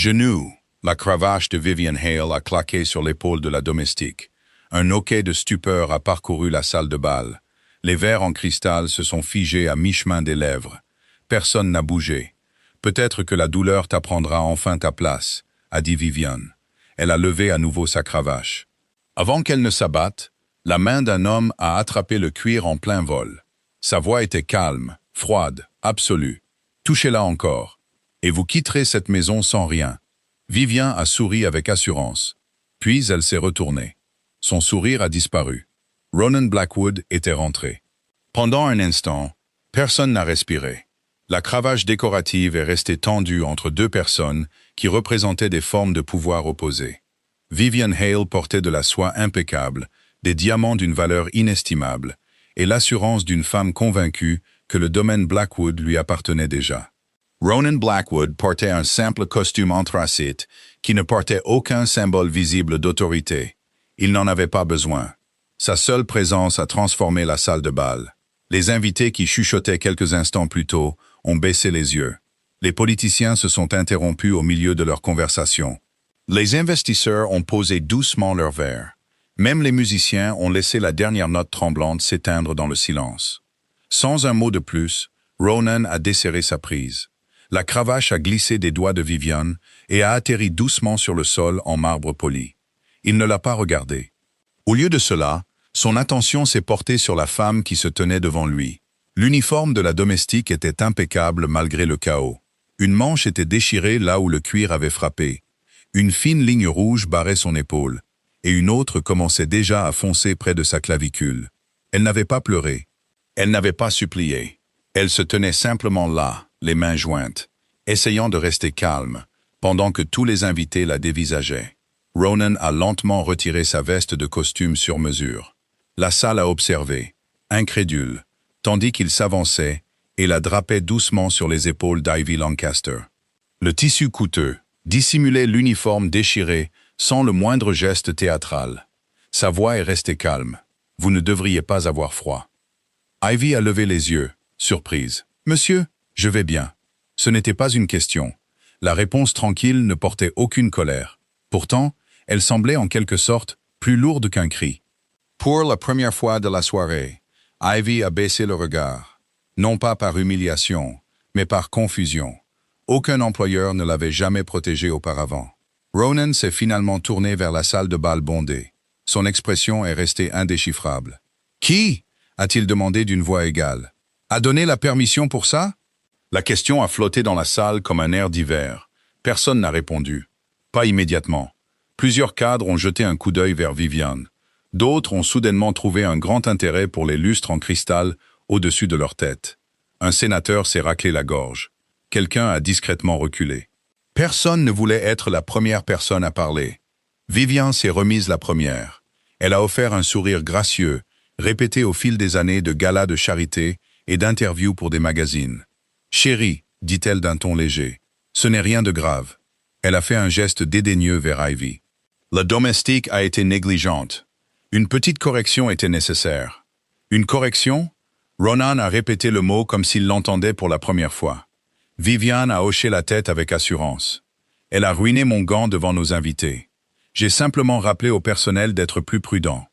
Genoux, la cravache de Vivian Hale a claqué sur l'épaule de la domestique. Un hoquet de stupeur a parcouru la salle de bal. Les verres en cristal se sont figés à mi-chemin des lèvres. Personne n'a bougé. Peut-être que la douleur t'apprendra enfin ta place, a dit Vivian. Elle a levé à nouveau sa cravache. Avant qu'elle ne s'abatte, la main d'un homme a attrapé le cuir en plein vol. Sa voix était calme, froide, absolue. Touchez-la encore, et vous quitterez cette maison sans rien. Vivian a souri avec assurance. Puis elle s'est retournée. Son sourire a disparu. Ronan Blackwood était rentré. Pendant un instant, personne n'a respiré. La cravache décorative est restée tendue entre deux personnes qui représentaient des formes de pouvoir opposées. Vivian Hale portait de la soie impeccable, des diamants d'une valeur inestimable, et l'assurance d'une femme convaincue que le domaine Blackwood lui appartenait déjà. Ronan Blackwood portait un simple costume anthracite qui ne portait aucun symbole visible d'autorité. Il n'en avait pas besoin. Sa seule présence a transformé la salle de bal. Les invités qui chuchotaient quelques instants plus tôt ont baissé les yeux. Les politiciens se sont interrompus au milieu de leur conversation. Les investisseurs ont posé doucement leurs verres. Même les musiciens ont laissé la dernière note tremblante s'éteindre dans le silence. Sans un mot de plus, Ronan a desserré sa prise. La cravache a glissé des doigts de Vivian et a atterri doucement sur le sol en marbre poli. Il ne l'a pas regardée. Au lieu de cela, son attention s'est portée sur la femme qui se tenait devant lui. L'uniforme de la domestique était impeccable malgré le chaos. Une manche était déchirée là où le cuir avait frappé. Une fine ligne rouge barrait son épaule, et une autre commençait déjà à foncer près de sa clavicule. Elle n'avait pas pleuré. Elle n'avait pas supplié. Elle se tenait simplement là, les mains jointes, essayant de rester calme, pendant que tous les invités la dévisageaient. Ronan a lentement retiré sa veste de costume sur mesure. La salle a observé, incrédule, tandis qu'il s'avançait et la drapait doucement sur les épaules d'Ivy Lancaster. Le tissu coûteux dissimulait l'uniforme déchiré sans le moindre geste théâtral. Sa voix est restée calme. Vous ne devriez pas avoir froid. Ivy a levé les yeux, surprise. « Monsieur, je vais bien. » Ce n'était pas une question. La réponse tranquille ne portait aucune colère. Pourtant, elle semblait en quelque sorte plus lourde qu'un cri. Pour la première fois de la soirée, Ivy a baissé le regard. Non pas par humiliation, mais par confusion. Aucun employeur ne l'avait jamais protégée auparavant. Ronan s'est finalement tourné vers la salle de bal bondée. Son expression est restée indéchiffrable. « Qui ?» a-t-il demandé d'une voix égale. « A donné la permission pour ça ?» La question a flotté dans la salle comme un air d'hiver. Personne n'a répondu. Pas immédiatement. Plusieurs cadres ont jeté un coup d'œil vers Vivian. D'autres ont soudainement trouvé un grand intérêt pour les lustres en cristal au-dessus de leur tête. Un sénateur s'est raclé la gorge. Quelqu'un a discrètement reculé. Personne ne voulait être la première personne à parler. Vivian s'est remise la première. Elle a offert un sourire gracieux, répété au fil des années de galas de charité et d'interviews pour des magazines. « Chérie », dit-elle d'un ton léger, « ce n'est rien de grave. » Elle a fait un geste dédaigneux vers Ivy. La domestique a été négligente. Une petite correction était nécessaire. Une correction? Ronan a répété le mot comme s'il l'entendait pour la première fois. Vivian a hoché la tête avec assurance. Elle a ruiné mon gant devant nos invités. J'ai simplement rappelé au personnel d'être plus prudent.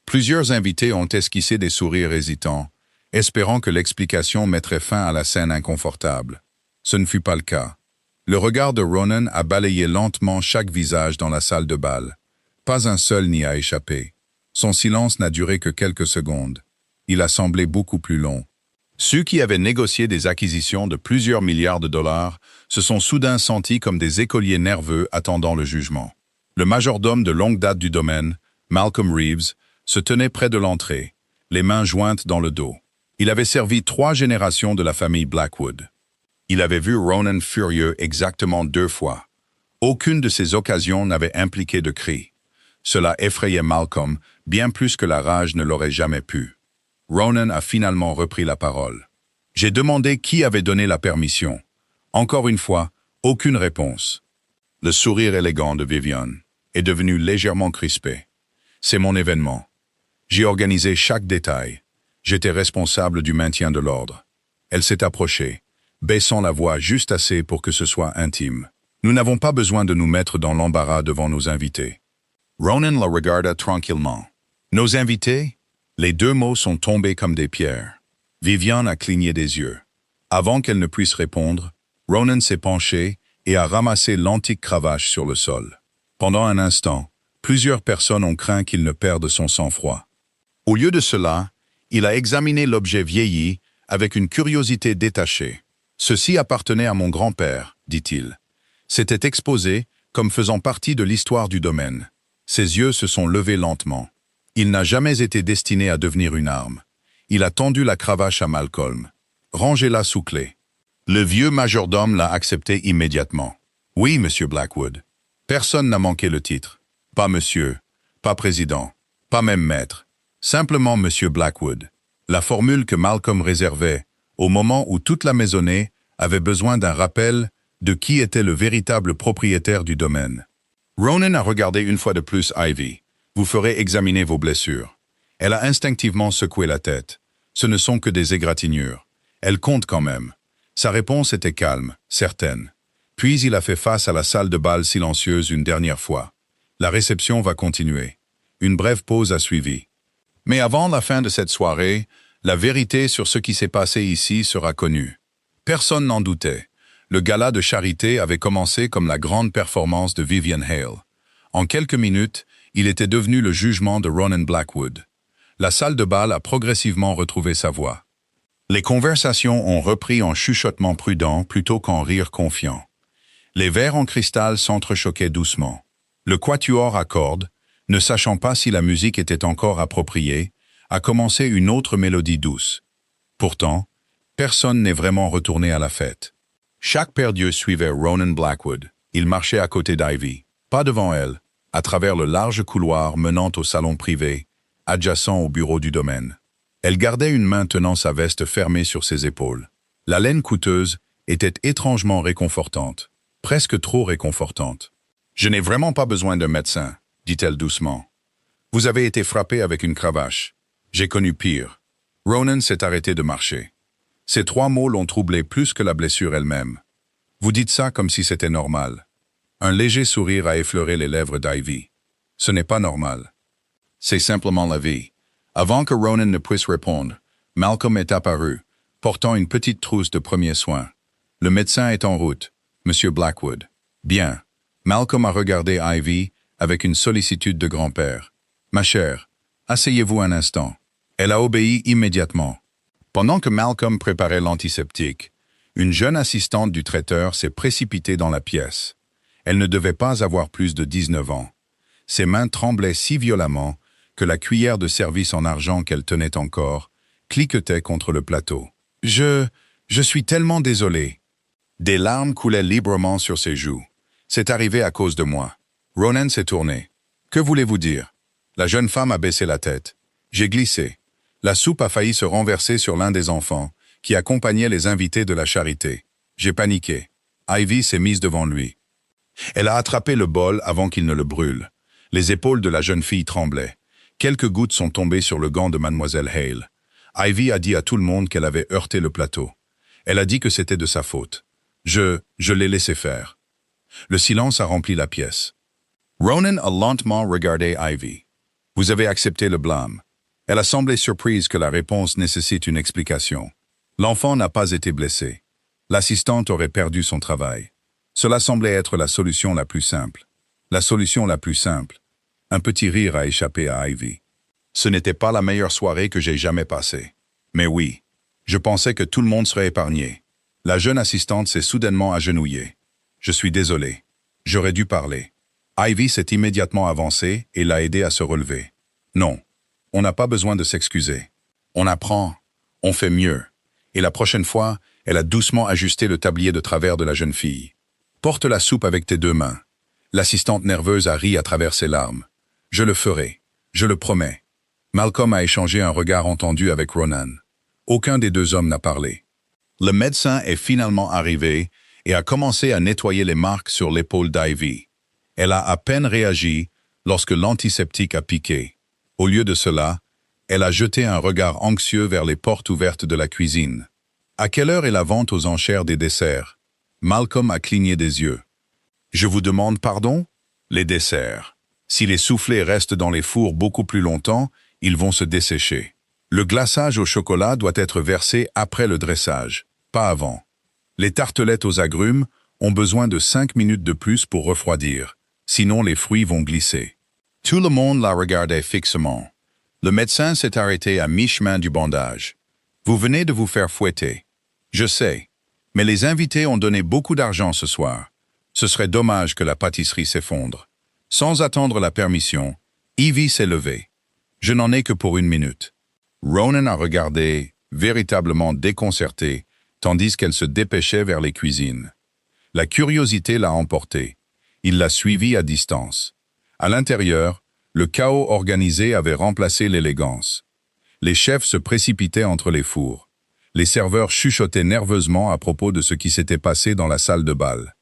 Plusieurs invités ont esquissé des sourires hésitants, espérant que l'explication mettrait fin à la scène inconfortable. Ce ne fut pas le cas. Le regard de Ronan a balayé lentement chaque visage dans la salle de bal. Pas un seul n'y a échappé. Son silence n'a duré que quelques secondes. Il a semblé beaucoup plus long. Ceux qui avaient négocié des acquisitions de plusieurs milliards de dollars se sont soudain sentis comme des écoliers nerveux attendant le jugement. Le majordome de longue date du domaine, Malcolm Reeves, se tenait près de l'entrée, les mains jointes dans le dos. Il avait servi 3 générations de la famille Blackwood. Il avait vu Ronan furieux exactement 2 fois. Aucune de ces occasions n'avait impliqué de cris. Cela effrayait Malcolm bien plus que la rage ne l'aurait jamais pu. Ronan a finalement repris la parole. J'ai demandé qui avait donné la permission. Encore une fois, aucune réponse. Le sourire élégant de Vivian est devenu légèrement crispé. C'est mon événement. J'ai organisé chaque détail. J'étais responsable du maintien de l'ordre. Elle s'est approchée, baissant la voix juste assez pour que ce soit intime. Nous n'avons pas besoin de nous mettre dans l'embarras devant nos invités. Ronan la regarda tranquillement. Nos invités? Les deux mots sont tombés comme des pierres. Viviane a cligné des yeux. Avant qu'elle ne puisse répondre, Ronan s'est penché et a ramassé l'antique cravache sur le sol. Pendant un instant, plusieurs personnes ont craint qu'il ne perde son sang-froid. Au lieu de cela, il a examiné l'objet vieilli avec une curiosité détachée. « Ceci appartenait à mon grand-père », dit-il. C'était exposé comme faisant partie de l'histoire du domaine. Ses yeux se sont levés lentement. Il n'a jamais été destiné à devenir une arme. Il a tendu la cravache à Malcolm. « Rangez-la sous clé. » Le vieux majordome l'a accepté immédiatement. « Oui, monsieur Blackwood. » Personne n'a manqué le titre. Pas monsieur, pas président, pas même maître. Simplement monsieur Blackwood. La formule que Malcolm réservait, au moment où toute la maisonnée avait besoin d'un rappel de qui était le véritable propriétaire du domaine. Ronan a regardé une fois de plus Ivy. « Vous ferez examiner vos blessures. » Elle a instinctivement secoué la tête. Ce ne sont que des égratignures. Elle compte quand même. Sa réponse était calme, certaine. Puis il a fait face à la salle de bal silencieuse une dernière fois. La réception va continuer. Une brève pause a suivi. Mais avant la fin de cette soirée, la vérité sur ce qui s'est passé ici sera connue. Personne n'en doutait. Le gala de charité avait commencé comme la grande performance de Vivian Hale. En quelques minutes, il était devenu le jugement de Ronan Blackwood. La salle de bal a progressivement retrouvé sa voix. Les conversations ont repris en chuchotement prudent plutôt qu'en rire confiant. Les verres en cristal s'entrechoquaient doucement. Le quatuor à cordes, ne sachant pas si la musique était encore appropriée, a commencé une autre mélodie douce. Pourtant, personne n'est vraiment retourné à la fête. Chaque paire d'yeux suivait Ronan Blackwood. Il marchait à côté d'Ivy, pas devant elle, à travers le large couloir menant au salon privé, adjacent au bureau du domaine. Elle gardait une main tenant sa veste fermée sur ses épaules. La laine coûteuse était étrangement réconfortante, presque trop réconfortante. « Je n'ai vraiment pas besoin d'un médecin », dit-elle doucement. « Vous avez été frappé avec une cravache. J'ai connu pire. » Ronan s'est arrêté de marcher. Ces trois mots l'ont troublé plus que la blessure elle-même. « Vous dites ça comme si c'était normal. » Un léger sourire a effleuré les lèvres d'Ivy. « Ce n'est pas normal. C'est simplement la vie. » Avant que Ronan ne puisse répondre, Malcolm est apparu, portant une petite trousse de premiers soins. « Le médecin est en route, Monsieur Blackwood. »« Bien. » Malcolm a regardé Ivy avec une sollicitude de grand-père. « Ma chère, asseyez-vous un instant. » Elle a obéi immédiatement. Pendant que Malcolm préparait l'antiseptique, une jeune assistante du traiteur s'est précipitée dans la pièce. Elle ne devait pas avoir plus de 19 ans. Ses mains tremblaient si violemment que la cuillère de service en argent qu'elle tenait encore cliquetait contre le plateau. « Je suis tellement désolé. » Des larmes coulaient librement sur ses joues. « C'est arrivé à cause de moi. » Ronan s'est tourné. « Que voulez-vous dire ?» La jeune femme a baissé la tête. « J'ai glissé. La soupe a failli se renverser sur l'un des enfants, qui accompagnait les invités de la charité. J'ai paniqué. Ivy s'est mise devant lui. Elle a attrapé le bol avant qu'il ne le brûle. Les épaules de la jeune fille tremblaient. Quelques gouttes sont tombées sur le gant de mademoiselle Hale. Ivy a dit à tout le monde qu'elle avait heurté le plateau. Elle a dit que c'était de sa faute. Je l'ai laissé faire. Le silence a rempli la pièce. Ronan a lentement regardé Ivy. « Vous avez accepté le blâme. » Elle a semblé surprise que la réponse nécessite une explication. L'enfant n'a pas été blessé. L'assistante aurait perdu son travail. Cela semblait être la solution la plus simple. La solution la plus simple. Un petit rire a échappé à Ivy. Ce n'était pas la meilleure soirée que j'ai jamais passée. Mais oui, je pensais que tout le monde serait épargné. La jeune assistante s'est soudainement agenouillée. Je suis désolé. J'aurais dû parler. Ivy s'est immédiatement avancée et l'a aidée à se relever. Non, on n'a pas besoin de s'excuser. On apprend, on fait mieux. Et la prochaine fois, elle a doucement ajusté le tablier de travers de la jeune fille. Porte la soupe avec tes deux mains. L'assistante nerveuse a ri à travers ses larmes. Je le ferai, je le promets. Malcolm a échangé un regard entendu avec Ronan. Aucun des deux hommes n'a parlé. Le médecin est finalement arrivé et a commencé à nettoyer les marques sur l'épaule d'Ivy. Elle a à peine réagi lorsque l'antiseptique a piqué. Au lieu de cela, elle a jeté un regard anxieux vers les portes ouvertes de la cuisine. À quelle heure est la vente aux enchères des desserts? Malcolm a cligné des yeux. Je vous demande pardon? Les desserts. Si les soufflés restent dans les fours beaucoup plus longtemps, ils vont se dessécher. Le glaçage au chocolat doit être versé après le dressage, pas avant. Les tartelettes aux agrumes ont besoin de 5 minutes de plus pour refroidir, sinon les fruits vont glisser. Tout le monde la regardait fixement. Le médecin s'est arrêté à mi-chemin du bandage. Vous venez de vous faire fouetter. Je sais, mais les invités ont donné beaucoup d'argent ce soir. Ce serait dommage que la pâtisserie s'effondre. Sans attendre la permission, Evie s'est levée. Je n'en ai que pour 1 minute. Ronan a regardé, véritablement déconcerté, tandis qu'elle se dépêchait vers les cuisines. La curiosité l'a emporté. Il l'a suivie à distance. À l'intérieur, le chaos organisé avait remplacé l'élégance. Les chefs se précipitaient entre les fours. Les serveurs chuchotaient nerveusement à propos de ce qui s'était passé dans la salle de bal.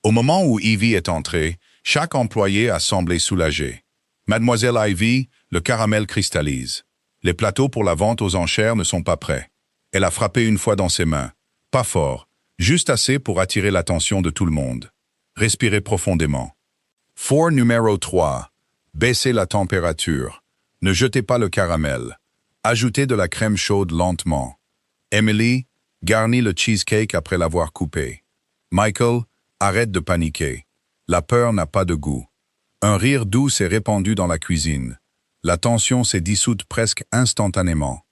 Au moment où Evie est entrée, chaque employé a semblé soulagé. Mademoiselle Ivy, le caramel cristallise. Les plateaux pour la vente aux enchères ne sont pas prêts. Elle a frappé une fois dans ses mains. Pas fort, juste assez pour attirer l'attention de tout le monde. Respirez profondément. Four numéro 3. Baissez la température. Ne jetez pas le caramel. Ajoutez de la crème chaude lentement. Emily, garnis le cheesecake après l'avoir coupé. Michael, arrête de paniquer. La peur n'a pas de goût. Un rire doux s'est répandu dans la cuisine. La tension s'est dissoute presque instantanément.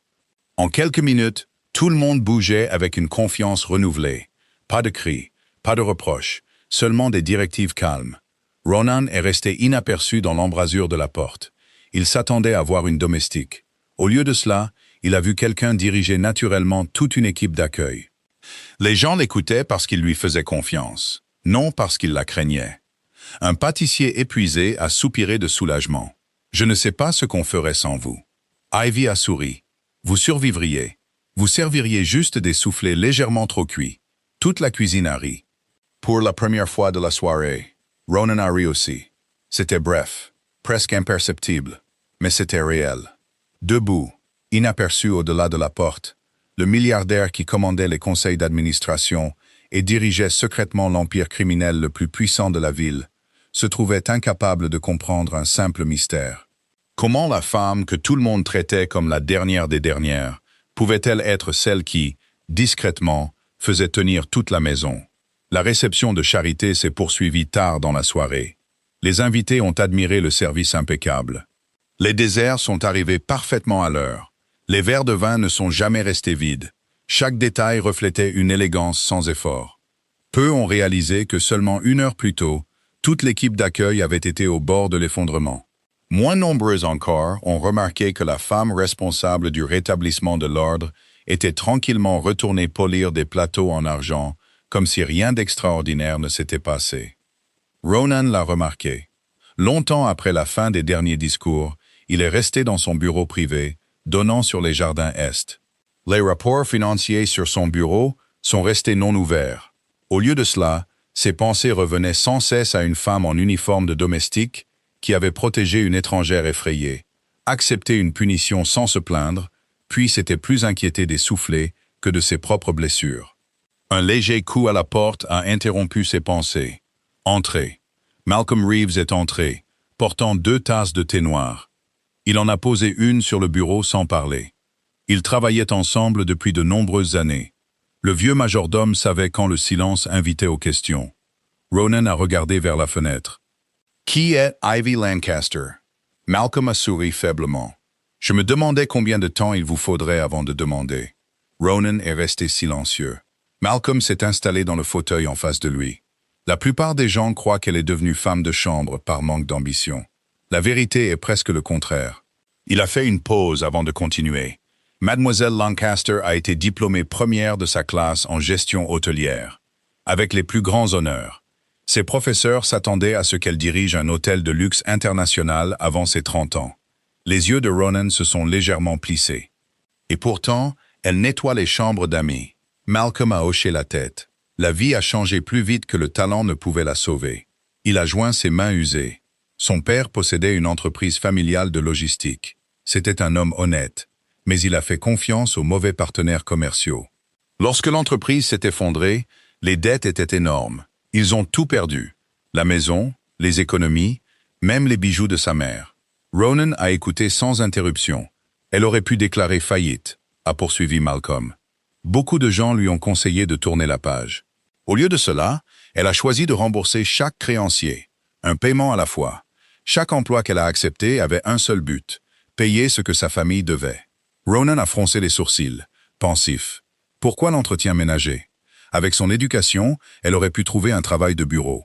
En quelques minutes, tout le monde bougeait avec une confiance renouvelée. Pas de cris, pas de reproches, seulement des directives calmes. Ronan est resté inaperçu dans l'embrasure de la porte. Il s'attendait à voir une domestique. Au lieu de cela, il a vu quelqu'un diriger naturellement toute une équipe d'accueil. Les gens l'écoutaient parce qu'il lui faisait confiance, non parce qu'il la craignait. Un pâtissier épuisé a soupiré de soulagement. « Je ne sais pas ce qu'on ferait sans vous. » Ivy a souri. « Vous survivriez. Vous serviriez juste des soufflés légèrement trop cuits. » Toute la cuisine a ri. Pour la première fois de la soirée, Ronan a ri aussi. C'était bref, presque imperceptible, mais c'était réel. Debout, inaperçu au-delà de la porte, le milliardaire qui commandait les conseils d'administration et dirigeait secrètement l'empire criminel le plus puissant de la ville, se trouvait incapable de comprendre un simple mystère. Comment la femme que tout le monde traitait comme la dernière des dernières pouvait-elle être celle qui, discrètement, faisait tenir toute la maison? La réception de charité s'est poursuivie tard dans la soirée. Les invités ont admiré le service impeccable. Les desserts sont arrivés parfaitement à l'heure. Les verres de vin ne sont jamais restés vides. Chaque détail reflétait une élégance sans effort. Peu ont réalisé que seulement 1 heure plus tôt, toute l'équipe d'accueil avait été au bord de l'effondrement. Moins nombreux encore ont remarqué que la femme responsable du rétablissement de l'ordre était tranquillement retournée polir des plateaux en argent, comme si rien d'extraordinaire ne s'était passé. Ronan l'a remarqué. Longtemps après la fin des derniers discours, il est resté dans son bureau privé, donnant sur les jardins Est. Les rapports financiers sur son bureau sont restés non ouverts. Au lieu de cela, ses pensées revenaient sans cesse à une femme en uniforme de domestique qui avait protégé une étrangère effrayée, accepté une punition sans se plaindre, puis s'était plus inquiété des soufflets que de ses propres blessures. Un léger coup à la porte a interrompu ses pensées. Entrée. Malcolm Reeves est entré, portant 2 tasses de thé noir. Il en a posé une sur le bureau sans parler. Ils travaillaient ensemble depuis de nombreuses années. Le vieux majordome savait quand le silence invitait aux questions. Ronan a regardé vers la fenêtre. « Qui est Ivy Lancaster ?» Malcolm a souri faiblement. « Je me demandais combien de temps il vous faudrait avant de demander. » Ronan est resté silencieux. Malcolm s'est installé dans le fauteuil en face de lui. La plupart des gens croient qu'elle est devenue femme de chambre par manque d'ambition. La vérité est presque le contraire. Il a fait une pause avant de continuer. Mademoiselle Lancaster a été diplômée première de sa classe en gestion hôtelière, avec les plus grands honneurs. Ses professeurs s'attendaient à ce qu'elle dirige un hôtel de luxe international avant ses 30 ans. Les yeux de Ronan se sont légèrement plissés. Et pourtant, elle nettoie les chambres d'amis. Malcolm a hoché la tête. La vie a changé plus vite que le talent ne pouvait la sauver. Il a joint ses mains usées. Son père possédait une entreprise familiale de logistique. C'était un homme honnête, mais il a fait confiance aux mauvais partenaires commerciaux. Lorsque l'entreprise s'est effondrée, les dettes étaient énormes. Ils ont tout perdu. La maison, les économies, même les bijoux de sa mère. Ronan a écouté sans interruption. Elle aurait pu déclarer faillite, a poursuivi Malcolm. Beaucoup de gens lui ont conseillé de tourner la page. Au lieu de cela, elle a choisi de rembourser chaque créancier, un paiement à la fois. Chaque emploi qu'elle a accepté avait un seul but, payer ce que sa famille devait. Ronan a froncé les sourcils, pensif. Pourquoi l'entretien ménager? Avec son éducation, elle aurait pu trouver un travail de bureau.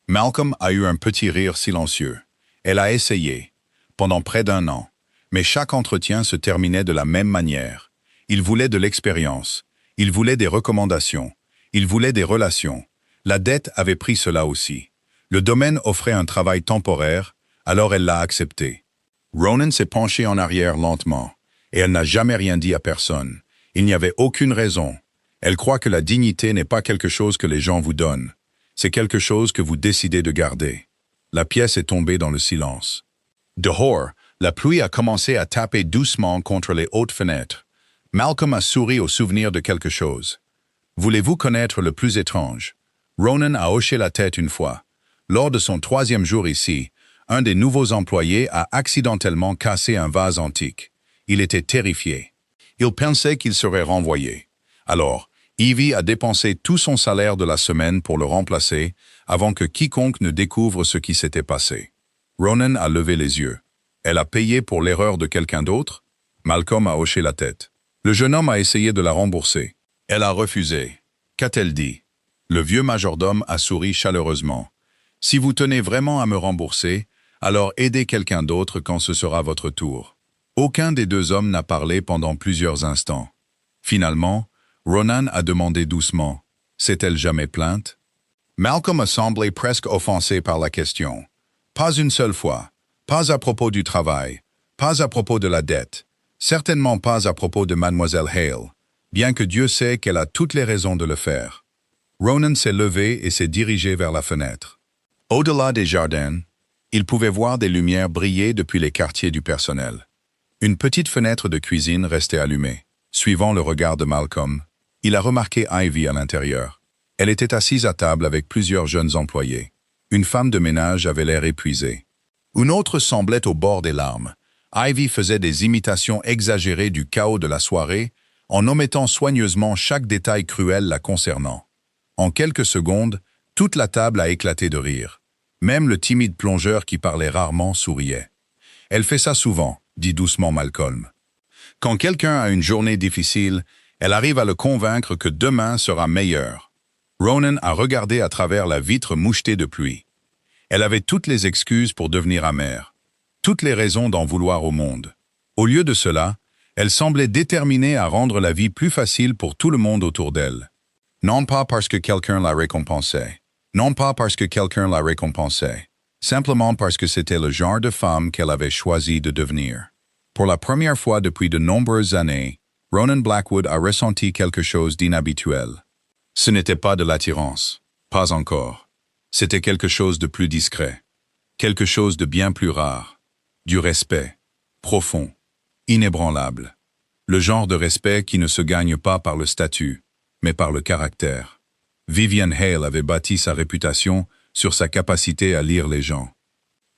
Malcolm a eu un petit rire silencieux. Elle a essayé, pendant près d'1 an, mais chaque entretien se terminait de la même manière. Il voulait de l'expérience, il voulait des recommandations, il voulait des relations. La dette avait pris cela aussi. Le domaine offrait un travail temporaire, alors elle l'a accepté. Ronan s'est penchée en arrière lentement, et elle n'a jamais rien dit à personne. Il n'y avait aucune raison. Elle croit que la dignité n'est pas quelque chose que les gens vous donnent. C'est quelque chose que vous décidez de garder. La pièce est tombée dans le silence. Dehors, la pluie a commencé à taper doucement contre les hautes fenêtres. Malcolm a souri au souvenir de quelque chose. Voulez-vous connaître le plus étrange? Ronan a hoché la tête une fois. Lors de son 3e jour ici, un des nouveaux employés a accidentellement cassé un vase antique. Il était terrifié. Il pensait qu'il serait renvoyé. Alors, Evie a dépensé tout son salaire de la semaine pour le remplacer avant que quiconque ne découvre ce qui s'était passé. Ronan a levé les yeux. Elle a payé pour l'erreur de quelqu'un d'autre? Malcolm a hoché la tête. Le jeune homme a essayé de la rembourser. Elle a refusé. Qu'a-t-elle dit? Le vieux majordome a souri chaleureusement. Si vous tenez vraiment à me rembourser, alors aidez quelqu'un d'autre quand ce sera votre tour. Aucun des 2 hommes n'a parlé pendant plusieurs instants. Finalement, Ronan a demandé doucement. S'est-elle jamais plainte? Malcolm a semblé presque offensé par la question. Pas une seule fois. Pas à propos du travail. Pas à propos de la dette. Certainement pas à propos de Mademoiselle Hale, bien que Dieu sait qu'elle a toutes les raisons de le faire. Ronan s'est levé et s'est dirigé vers la fenêtre. Au-delà des jardins, il pouvait voir des lumières briller depuis les quartiers du personnel. Une petite fenêtre de cuisine restait allumée. Suivant le regard de Malcolm, il a remarqué Ivy à l'intérieur. Elle était assise à table avec plusieurs jeunes employés. Une femme de ménage avait l'air épuisée. Une autre semblait au bord des larmes. Ivy faisait des imitations exagérées du chaos de la soirée en omettant soigneusement chaque détail cruel la concernant. En quelques secondes, toute la table a éclaté de rire. Même le timide plongeur qui parlait rarement souriait. « Elle fait ça souvent », dit doucement Malcolm. Quand quelqu'un a une journée difficile, elle arrive à le convaincre que demain sera meilleur. Ronan a regardé à travers la vitre mouchetée de pluie. Elle avait toutes les excuses pour devenir amère, toutes les raisons d'en vouloir au monde. Au lieu de cela, elle semblait déterminée à rendre la vie plus facile pour tout le monde autour d'elle. Non pas parce que quelqu'un la récompensait. Non pas parce que quelqu'un la récompensait. Simplement parce que c'était le genre de femme qu'elle avait choisi de devenir. Pour la première fois depuis de nombreuses années, Ronan Blackwood a ressenti quelque chose d'inhabituel. Ce n'était pas de l'attirance. Pas encore. C'était quelque chose de plus discret. Quelque chose de bien plus rare. Du respect. Profond. Inébranlable. Le genre de respect qui ne se gagne pas par le statut, mais par le caractère. Vivian Hale avait bâti sa réputation sur sa capacité à lire les gens.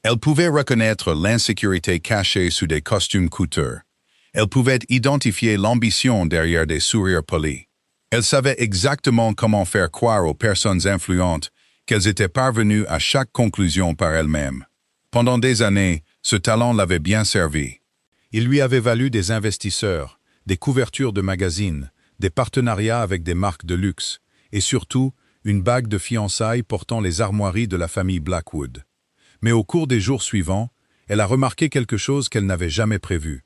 Elle pouvait reconnaître l'insécurité cachée sous des costumes coûteux. Elle pouvait identifier l'ambition derrière des sourires polis. Elle savait exactement comment faire croire aux personnes influentes qu'elles étaient parvenues à chaque conclusion par elles-mêmes. Pendant des années, ce talent l'avait bien servi. Il lui avait valu des investisseurs, des couvertures de magazines, des partenariats avec des marques de luxe, et surtout, une bague de fiançailles portant les armoiries de la famille Blackwood. Mais au cours des jours suivants, elle a remarqué quelque chose qu'elle n'avait jamais prévu.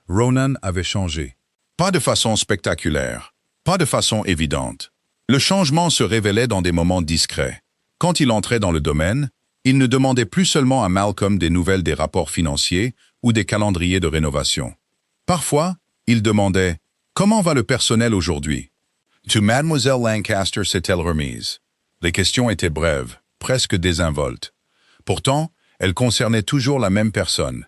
Ronan avait changé. Pas de façon spectaculaire, pas de façon évidente. Le changement se révélait dans des moments discrets. Quand il entrait dans le domaine, il ne demandait plus seulement à Malcolm des nouvelles des rapports financiers ou des calendriers de rénovation. Parfois, il demandait « Comment va le personnel aujourd'hui ?» To Mademoiselle Lancaster s'est-elle remise? Les questions étaient brèves, presque désinvoltes. Pourtant, elles concernaient toujours la même personne.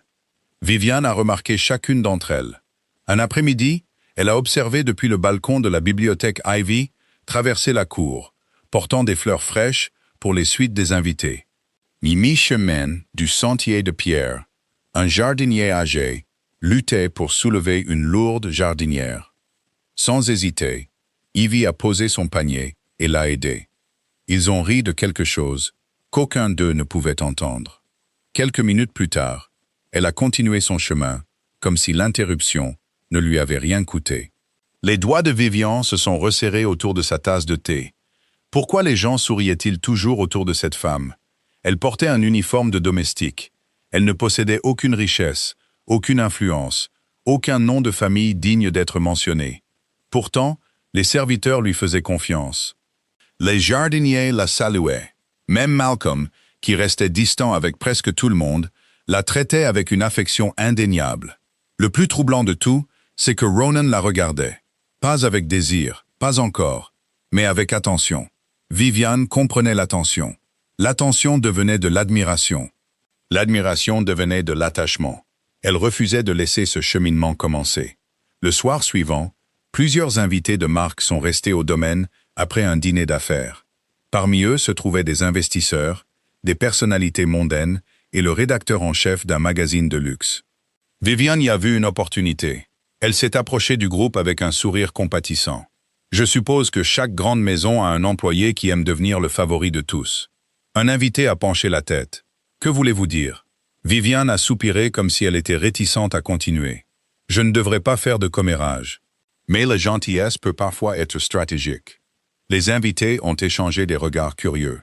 Viviane a remarqué chacune d'entre elles. Un après-midi, elle a observé depuis le balcon de la bibliothèque Ivy traverser la cour, portant des fleurs fraîches pour les suites des invités. Mi-chemin du sentier de pierre, un jardinier âgé luttait pour soulever une lourde jardinière. Sans hésiter, Ivy a posé son panier et l'a aidé. Ils ont ri de quelque chose qu'aucun d'eux ne pouvait entendre. Quelques minutes plus tard, elle a continué son chemin, comme si l'interruption ne lui avait rien coûté. Les doigts de Vivian se sont resserrés autour de sa tasse de thé. Pourquoi les gens souriaient-ils toujours autour de cette femme? Elle portait un uniforme de domestique. Elle ne possédait aucune richesse, aucune influence, aucun nom de famille digne d'être mentionné. Pourtant, les serviteurs lui faisaient confiance. Les jardiniers la saluaient. Même Malcolm, qui restait distant avec presque tout le monde, la traitait avec une affection indéniable. Le plus troublant de tout, c'est que Ronan la regardait. Pas avec désir, pas encore, mais avec attention. Vivian comprenait l'attention. L'attention devenait de l'admiration. L'admiration devenait de l'attachement. Elle refusait de laisser ce cheminement commencer. Le soir suivant, plusieurs invités de marque sont restés au domaine après un dîner d'affaires. Parmi eux se trouvaient des investisseurs, des personnalités mondaines et le rédacteur en chef d'un magazine de luxe. Vivian y a vu une opportunité. Elle s'est approchée du groupe avec un sourire compatissant. Je suppose que chaque grande maison a un employé qui aime devenir le favori de tous. Un invité a penché la tête. Que voulez-vous dire? Vivian a soupiré comme si elle était réticente à continuer. Je ne devrais pas faire de commérage. Mais la gentillesse peut parfois être stratégique. Les invités ont échangé des regards curieux.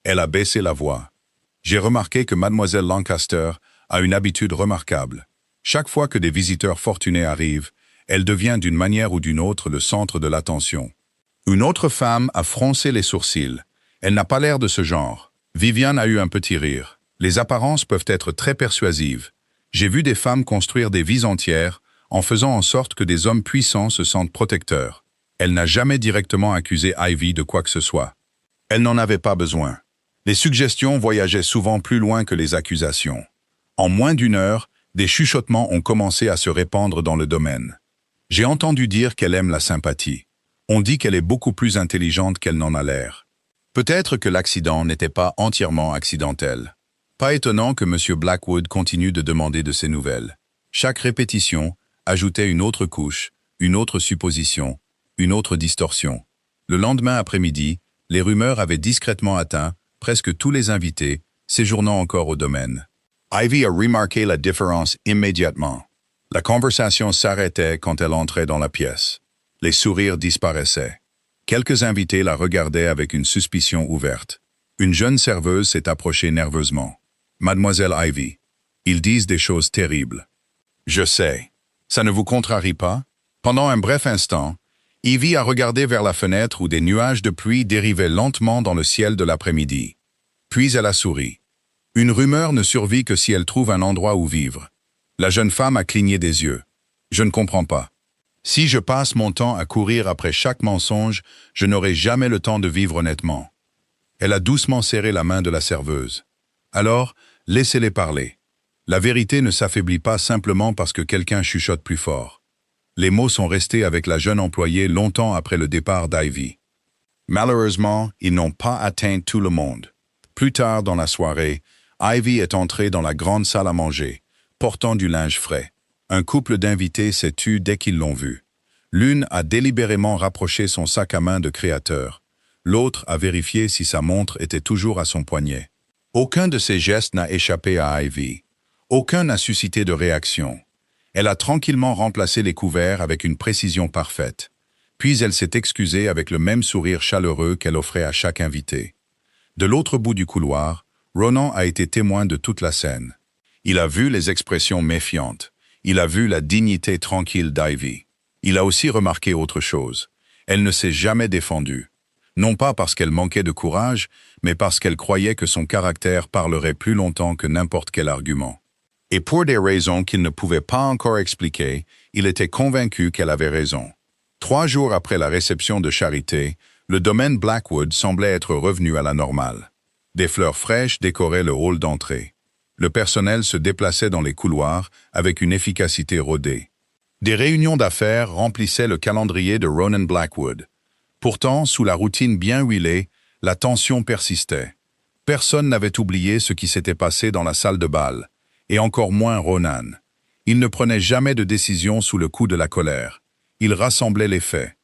Elle a baissé la voix. J'ai remarqué que mademoiselle Lancaster a une habitude remarquable. Chaque fois que des visiteurs fortunés arrivent, elle devient d'une manière ou d'une autre le centre de l'attention. Une autre femme a froncé les sourcils. Elle n'a pas l'air de ce genre. Vivian a eu un petit rire. Les apparences peuvent être très persuasives. J'ai vu des femmes construire des vies entières en faisant en sorte que des hommes puissants se sentent protecteurs. Elle n'a jamais directement accusé Ivy de quoi que ce soit. Elle n'en avait pas besoin. Les suggestions voyageaient souvent plus loin que les accusations. En moins d'une heure, des chuchotements ont commencé à se répandre dans le domaine. J'ai entendu dire qu'elle aime la sympathie. On dit qu'elle est beaucoup plus intelligente qu'elle n'en a l'air. Peut-être que l'accident n'était pas entièrement accidentel. Pas étonnant que M. Blackwood continue de demander de ses nouvelles. Chaque répétition ajoutait une autre couche, une autre supposition, une autre distorsion. Le lendemain après-midi, les rumeurs avaient discrètement atteint presque tous les invités, séjournant encore au domaine. Ivy a remarqué la différence immédiatement. La conversation s'arrêtait quand elle entrait dans la pièce. Les sourires disparaissaient. Quelques invités la regardaient avec une suspicion ouverte. Une jeune serveuse s'est approchée nerveusement. « Mademoiselle Ivy, ils disent des choses terribles. » « Je sais. Ça ne vous contrarie pas? » Pendant un bref instant, Ivy a regardé vers la fenêtre où des nuages de pluie dérivaient lentement dans le ciel de l'après-midi. Puis elle a souri. Une rumeur ne survit que si elle trouve un endroit où vivre. La jeune femme a cligné des yeux. « Je ne comprends pas. Si je passe mon temps à courir après chaque mensonge, je n'aurai jamais le temps de vivre honnêtement. » Elle a doucement serré la main de la serveuse. « Alors, laissez-les parler. La vérité ne s'affaiblit pas simplement parce que quelqu'un chuchote plus fort. » Les mots sont restés avec la jeune employée longtemps après le départ d'Ivy. Malheureusement, ils n'ont pas atteint tout le monde. Plus tard dans la soirée, Ivy est entrée dans la grande salle à manger, portant du linge frais. Un couple d'invités s'est tu dès qu'ils l'ont vue. L'une a délibérément rapproché son sac à main de créateur. L'autre a vérifié si sa montre était toujours à son poignet. Aucun de ces gestes n'a échappé à Ivy. Aucun n'a suscité de réaction. Elle a tranquillement remplacé les couverts avec une précision parfaite. Puis elle s'est excusée avec le même sourire chaleureux qu'elle offrait à chaque invité. De l'autre bout du couloir, Ronan a été témoin de toute la scène. Il a vu les expressions méfiantes. Il a vu la dignité tranquille d'Ivy. Il a aussi remarqué autre chose. Elle ne s'est jamais défendue. Non pas parce qu'elle manquait de courage, mais parce qu'elle croyait que son caractère parlerait plus longtemps que n'importe quel argument. Et pour des raisons qu'il ne pouvait pas encore expliquer, il était convaincu qu'elle avait raison. 3 jours après la réception de charité, le domaine Blackwood semblait être revenu à la normale. Des fleurs fraîches décoraient le hall d'entrée. Le personnel se déplaçait dans les couloirs avec une efficacité rodée. Des réunions d'affaires remplissaient le calendrier de Ronan Blackwood. Pourtant, sous la routine bien huilée, la tension persistait. Personne n'avait oublié ce qui s'était passé dans la salle de bal, et encore moins Ronan. Il ne prenait jamais de décision sous le coup de la colère. Il rassemblait les faits.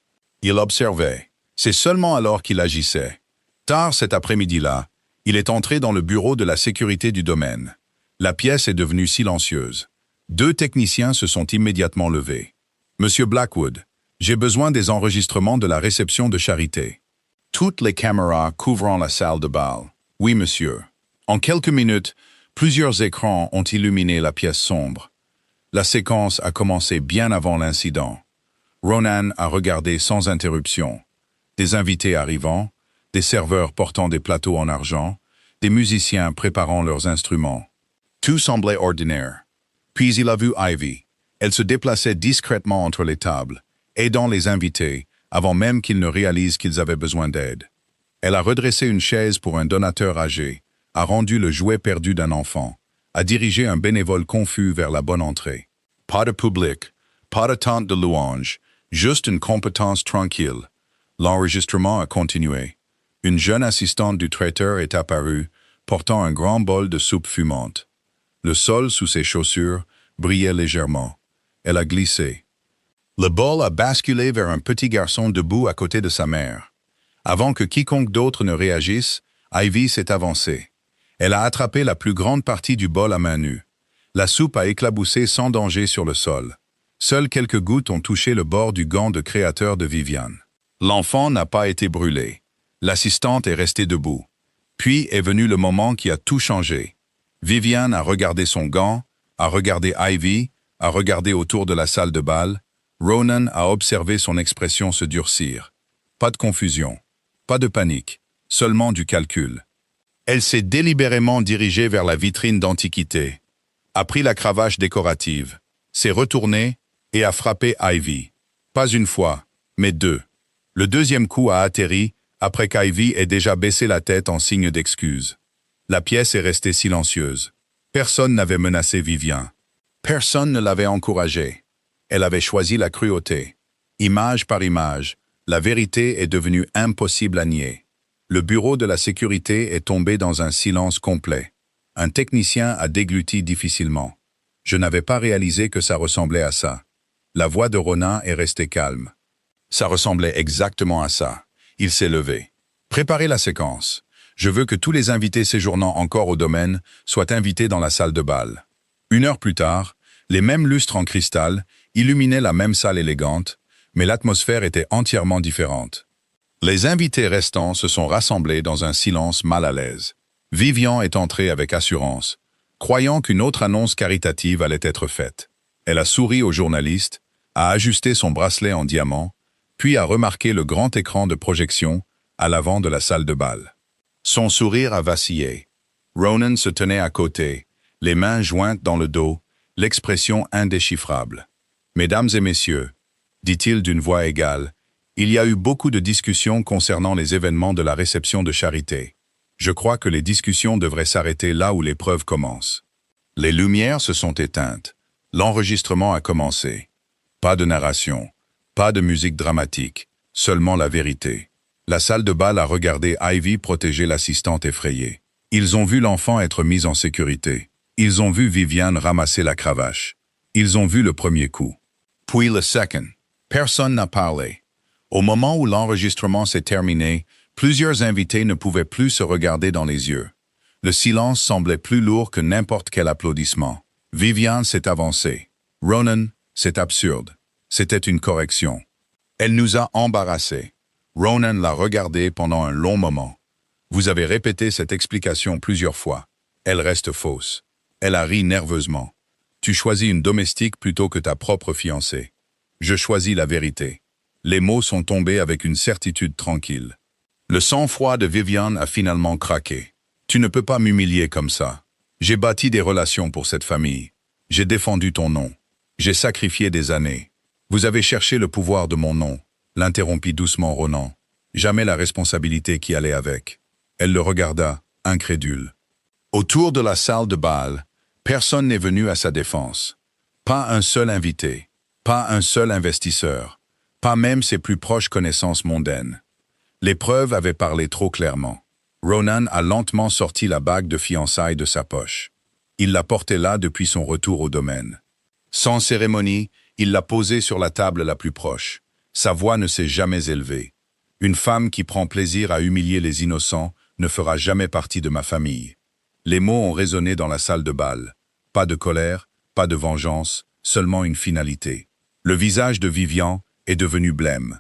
Il observait. C'est seulement alors qu'il agissait. Tard cet après-midi-là, il est entré dans le bureau de la sécurité du domaine. La pièce est devenue silencieuse. 2 techniciens se sont immédiatement levés. « Monsieur Blackwood, j'ai besoin des enregistrements de la réception de charité. » Toutes les caméras couvrant la salle de bal. « Oui, monsieur. » En quelques minutes, plusieurs écrans ont illuminé la pièce sombre. La séquence a commencé bien avant l'incident. Ronan a regardé sans interruption. Des invités arrivant, des serveurs portant des plateaux en argent, des musiciens préparant leurs instruments. Tout semblait ordinaire. Puis il a vu Ivy. Elle se déplaçait discrètement entre les tables, aidant les invités, avant même qu'ils ne réalisent qu'ils avaient besoin d'aide. Elle a redressé une chaise pour un donateur âgé, a rendu le jouet perdu d'un enfant, a dirigé un bénévole confus vers la bonne entrée. Pas de public, pas de tente de louange, juste une compétence tranquille. L'enregistrement a continué. Une jeune assistante du traiteur est apparue, portant un grand bol de soupe fumante. Le sol sous ses chaussures brillait légèrement. Elle a glissé. Le bol a basculé vers un petit garçon debout à côté de sa mère. Avant que quiconque d'autre ne réagisse, Ivy s'est avancée. Elle a attrapé la plus grande partie du bol à main nue. La soupe a éclaboussé sans danger sur le sol. Seules quelques gouttes ont touché le bord du gant de créateur de Viviane. L'enfant n'a pas été brûlé. L'assistante est restée debout. Puis est venu le moment qui a tout changé. Viviane a regardé son gant, a regardé Ivy, a regardé autour de la salle de bal. Ronan a observé son expression se durcir. Pas de confusion, pas de panique, seulement du calcul. Elle s'est délibérément dirigée vers la vitrine d'antiquité, a pris la cravache décorative, s'est retournée et a frappé Ivy. Pas une fois, mais 2. Le deuxième coup a atterri après qu'Ivy ait déjà baissé la tête en signe d'excuse. La pièce est restée silencieuse. Personne n'avait menacé Viviane. Personne ne l'avait encouragée. Elle avait choisi la cruauté. Image par image, la vérité est devenue impossible à nier. Le bureau de la sécurité est tombé dans un silence complet. Un technicien a dégluti difficilement. Je n'avais pas réalisé que ça ressemblait à ça. La voix de Ronan est restée calme. Ça ressemblait exactement à ça. Il s'est levé. Préparez la séquence. Je veux que tous les invités séjournant encore au domaine soient invités dans la salle de bal. 1 heure plus tard, les mêmes lustres en cristal illuminaient la même salle élégante, mais l'atmosphère était entièrement différente. Les invités restants se sont rassemblés dans un silence mal à l'aise. Viviane est entrée avec assurance, croyant qu'une autre annonce caritative allait être faite. Elle a souri au journaliste, a ajusté son bracelet en diamant, puis a remarqué le grand écran de projection à l'avant de la salle de bal. Son sourire a vacillé. Ronan se tenait à côté, les mains jointes dans le dos, l'expression indéchiffrable. « Mesdames et messieurs », dit-il d'une voix égale, il y a eu beaucoup de discussions concernant les événements de la réception de charité. Je crois que les discussions devraient s'arrêter là où l'épreuve commence. Les lumières se sont éteintes. L'enregistrement a commencé. Pas de narration, pas de musique dramatique, seulement la vérité. La salle de bal a regardé Ivy protéger l'assistante effrayée. Ils ont vu l'enfant être mis en sécurité. Ils ont vu Viviane ramasser la cravache. Ils ont vu le premier coup. Puis le second. Personne n'a parlé. Au moment où l'enregistrement s'est terminé, plusieurs invités ne pouvaient plus se regarder dans les yeux. Le silence semblait plus lourd que n'importe quel applaudissement. Viviane s'est avancée. Ronan, c'est absurde. C'était une correction. Elle nous a embarrassés. Ronan l'a regardée pendant un long moment. Vous avez répété cette explication plusieurs fois. Elle reste fausse. Elle a ri nerveusement. Tu choisis une domestique plutôt que ta propre fiancée. Je choisis la vérité. Les mots sont tombés avec une certitude tranquille. Le sang-froid de Viviane a finalement craqué. Tu ne peux pas m'humilier comme ça. J'ai bâti des relations pour cette famille. J'ai défendu ton nom. J'ai sacrifié des années. Vous avez cherché le pouvoir de mon nom, l'interrompit doucement Ronan. Jamais la responsabilité qui allait avec. Elle le regarda, incrédule. Autour de la salle de bal, personne n'est venu à sa défense. Pas un seul invité, pas un seul investisseur, pas même ses plus proches connaissances mondaines. Les preuves avaient parlé trop clairement. Ronan a lentement sorti la bague de fiançailles de sa poche. Il l'a portée là depuis son retour au domaine. Sans cérémonie, il l'a posée sur la table la plus proche. Sa voix ne s'est jamais élevée. Une femme qui prend plaisir à humilier les innocents ne fera jamais partie de ma famille. Les mots ont résonné dans la salle de bal. Pas de colère, pas de vengeance, seulement une finalité. Le visage de Vivian est devenu blême.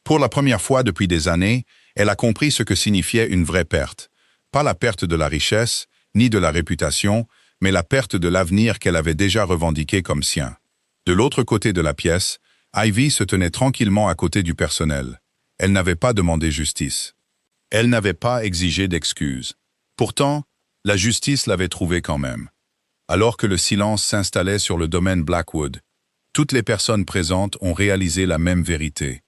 Pour la première fois depuis des années, elle a compris ce que signifiait une vraie perte. Pas la perte de la richesse, ni de la réputation, mais la perte de l'avenir qu'elle avait déjà revendiqué comme sien. De l'autre côté de la pièce, Ivy se tenait tranquillement à côté du personnel. Elle n'avait pas demandé justice. Elle n'avait pas exigé d'excuses. Pourtant, la justice l'avait trouvée quand même. Alors que le silence s'installait sur le domaine Blackwood, toutes les personnes présentes ont réalisé la même vérité.